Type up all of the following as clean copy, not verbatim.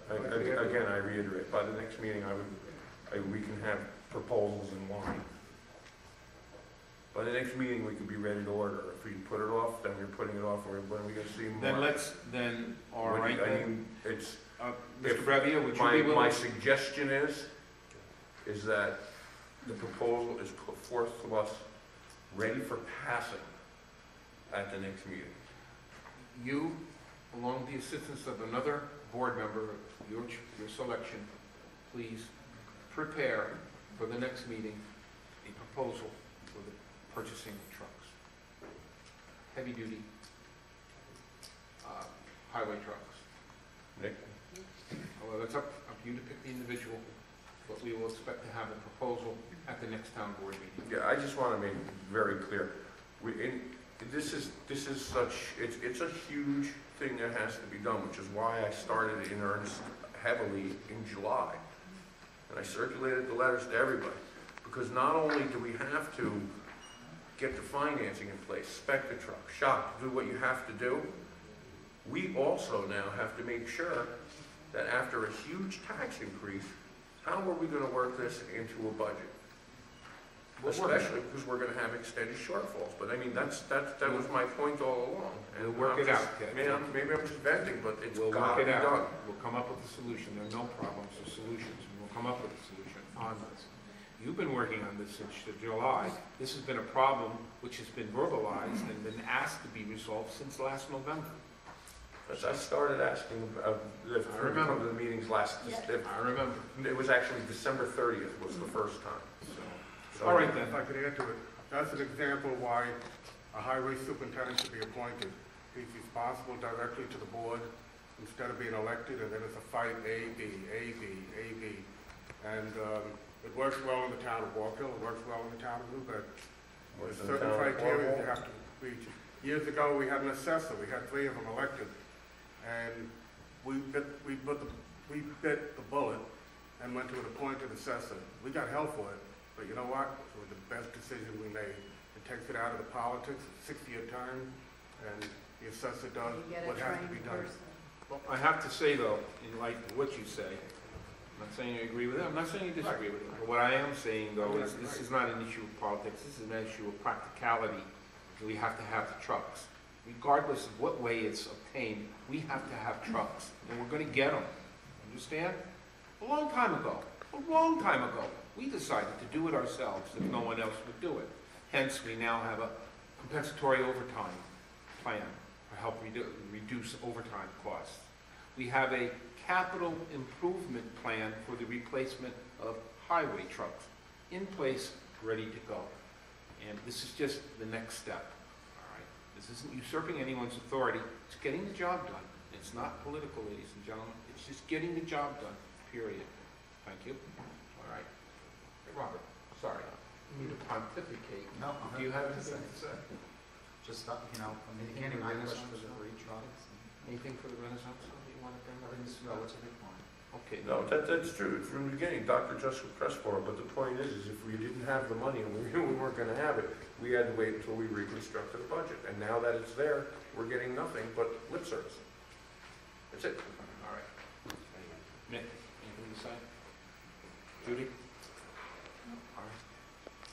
Again, I reiterate, by the next meeting, we can have proposals in line. By the next meeting, we could be ready to order. If we put it off, then we're putting it off, or when are we gonna see more? All right, I mean, it's, Mr. Brevia, would you be willing? my suggestion is that the proposal is put forth to us, ready for passing at the next meeting. You, along with the assistance of another board member, your selection, please prepare for the next meeting a proposal for the purchasing of trucks. Heavy duty, highway trucks. Nick? Well, it's up to you to pick the individual, but we will expect to have a proposal at the next town board meeting. Yeah, I just want to make it very clear. This is such, it's a huge thing that has to be done, which is why I started in earnest heavily in July. And I circulated the letters to everybody, because not only do we have to get the financing in place, spec the truck, shop, do what you have to do, we also now have to make sure that after a huge tax increase, how are we going to work this into a budget? Especially because we're going to have extended shortfalls. But I mean, that was my point all along. And we'll work it out. Maybe I'm just venting, but it's we'll got to be done. We'll come up with a solution. There are no problems or solutions. We'll come up with a solution on this. You've been working on this since July. This has been a problem which has been verbalized and been asked to be resolved since last November. As I started asking if I remember the meetings last. I remember. It was actually December 30th was the first time. So, all right then. If I could add to it, that's an example why a highway superintendent should be appointed. He's responsible directly to the board instead of being elected, and then it's a fight, A, B. And it works well in the town of Walk Hill, it works well in the town of New Bedford. There's certain criteria you have to reach. Years ago, we had an assessor, we had 3 of them elected, and we bit the bullet and went to an appointed assessor. We got hell for it, but you know what? It was the best decision we made. It takes it out of the politics, it's a 6-year term, and the assessor does what has to be done. Well, I have to say though, in light of what you say, I'm not saying I agree with it, I'm not saying I disagree with it, but what I am saying though is this is not an issue of politics, this is an issue of practicality. We have to have the trucks. Regardless of what way it's obtained, we have to have trucks, and we're going to get them. Understand? A long time ago, we decided to do it ourselves if no one else would do it. Hence, we now have a compensatory overtime plan to help reduce overtime costs. We have a capital improvement plan for the replacement of highway trucks in place, ready to go. And this is just the next step. This isn't usurping anyone's authority. It's getting the job done. It's not political, ladies and gentlemen. It's just getting the job done, period. Thank you. All right. Hey, Robert, sorry. You need to pontificate. No, do you have anything to say? Just, again, my question for the three trucks. Anything for the Renaissance that you want to bring up? Everything's relatively fine. Okay. No, that's true. From the beginning, Dr. Just pressed for it, but the point is if we didn't have the money and we knew we weren't going to have it, we had to wait until we reconstructed the budget. And now that it's there, we're getting nothing but lip service. That's it. All right. Nick, anything to say? Judy? All right.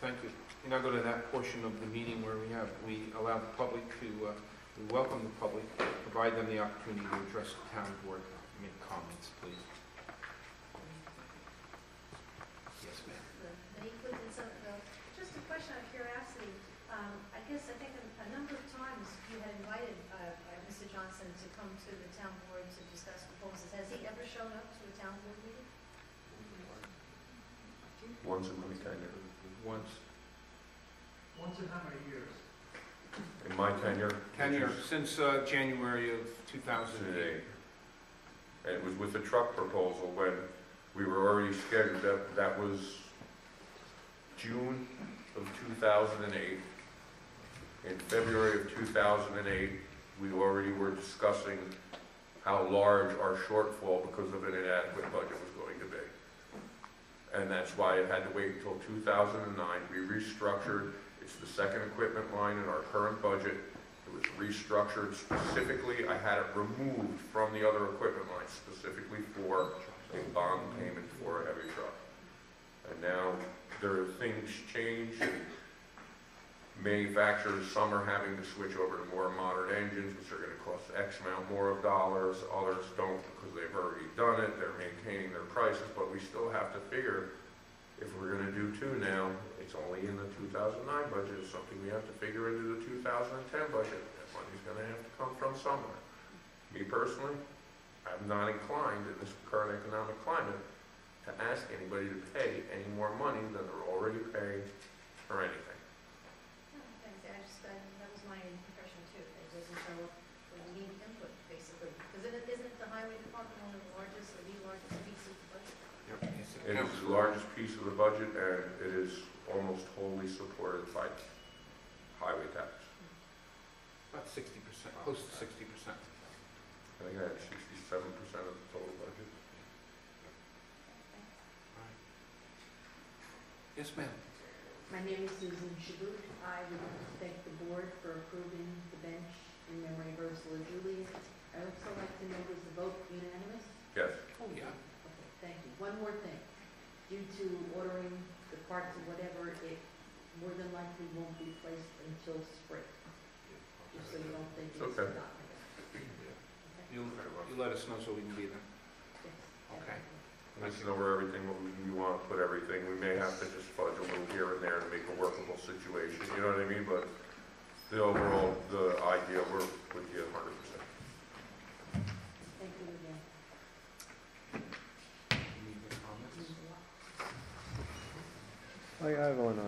Thank you. We now go to that portion of the meeting where we allow the public to, we welcome the public, provide them the opportunity to address the town board, make comments, please. Yes, ma'am. Just a question out of curiosity. I think a number of times you had invited Mr. Johnson to come to the town board to discuss proposals. Has he ever shown up to a town board meeting? Once in my tenure. Once. Once in how many years? In my tenure. Since January of 2008. And it was with the truck proposal when we were already scheduled. That was June of 2008. In February of 2008, we already were discussing how large our shortfall because of an inadequate budget was going to be. And that's why it had to wait until 2009. We restructured. It's the second equipment line in our current budget. It was restructured specifically, I had it removed from the other equipment line specifically for a bond payment for a heavy truck. And now there are things change, and manufacturers, some are having to switch over to more modern engines, which are gonna cost X amount more of dollars, others don't because they've already done it, they're maintaining their prices, but we still have to figure, if we're gonna do two now, it's only in the 2009 budget, it's something we have to figure into the 2010 budget. That money's gonna have to come from somewhere. Me personally, I'm not inclined in this current economic climate to ask anybody to pay any more money than they're already paying for anything. Thanks, I just, that was my impression too, it doesn't show up, we need input, basically, because isn't the highway department one of the largest, or the largest piece of the budget? It is the largest piece of the budget, and it is almost wholly supported by highway tax. About 60%, close to 60%. I think I had 67% of the total budget. Yes, ma'am. My name is Susan Shabut. I would thank the board for approving the bench in memory of Ursula Julius. I'd also like to know, was the vote unanimous? Yes. Oh, yeah. Okay, thank you. One more thing. Due to ordering the parts or whatever, it more than likely won't be placed until spring. Just so you don't think it's Okay. not. You let us know so we can be there. Yes. Okay. Let us know where everything, what you want to put everything. We may have to just fudge a little here and there to make a workable situation, you know what I mean? But the overall, the idea, we're with you 100%. Thank you again. Any other comments? I have one.